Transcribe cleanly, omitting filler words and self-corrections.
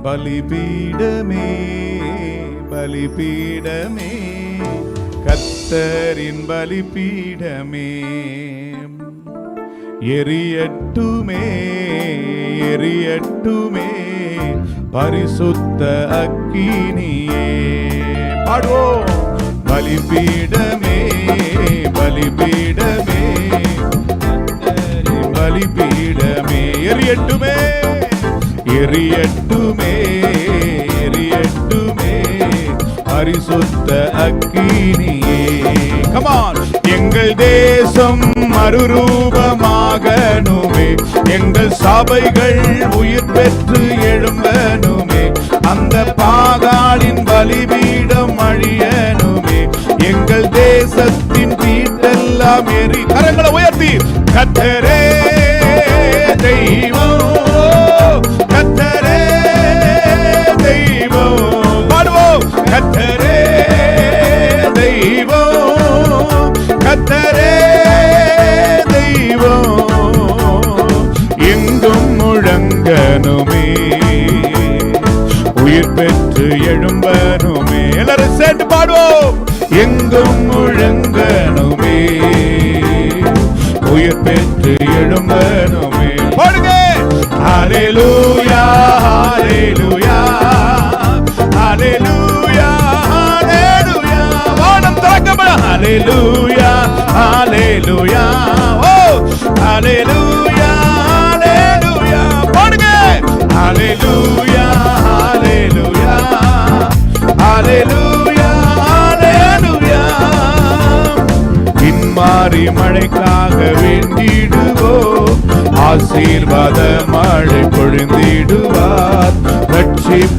பலிபீடமே பலிபீடமே கர்த்தரின் பலிபீடமே எரியட்டுமே எரியட்டுமே பரிசுத்த அக்கினியே. பாடுவோம். பலிபீடமே பலிபீடமே கர்த்தரின் பலிபீடமே எரியட்டுமே எரியட்டுமே எரியட்டுமே பரிசுத்த அக்கினியே. கமான். எங்கள் தேசம் மறுரூபமாகணுமே, எங்கள் சபைகள் உயிர் பெற்று எழும்பனுமே, அந்த பாகாலின் பலிபீடம் அழியனுமே, எங்கள் தேசத்தின் வீட்டெல்லாம் எரி. கரங்களை உயர்த்தி கர்த்தரே தெய்வம் கர்த்தரே தெய்வம். பாடுவோம். கர்த்தரே தெய்வம் கர்த்தரே தெய்வம் எங்கும் முழங்கனுமே, உயிர் பெற்று எழும்பனுமே. எல்லாரும் சேர்ந்து பாடுவோம். எங்கும் முழங்கனுமே, உயிர் பெற்று எழும்பனுமே. பாடுங்க. ஹல்லேலூயா ஹல்லேலூயா ஹல்லேலூயா ஹல்லேலூயா. வானம் திறக்கப்படும். ஹல்லேலூயா ஹல்லேலூயா ஓ ஹல்லேலூயா ஹல்லேலூயா. பாடுங்க. ஹல்லேலூயா ஹல்லேலூயா ஹல்லேலூயா ஹல்லேலூயா. பின்மாறி மழைக்காக வேண்டிடுவோம், ஆசீர்வாத மழை பொழிந்திடுவார்.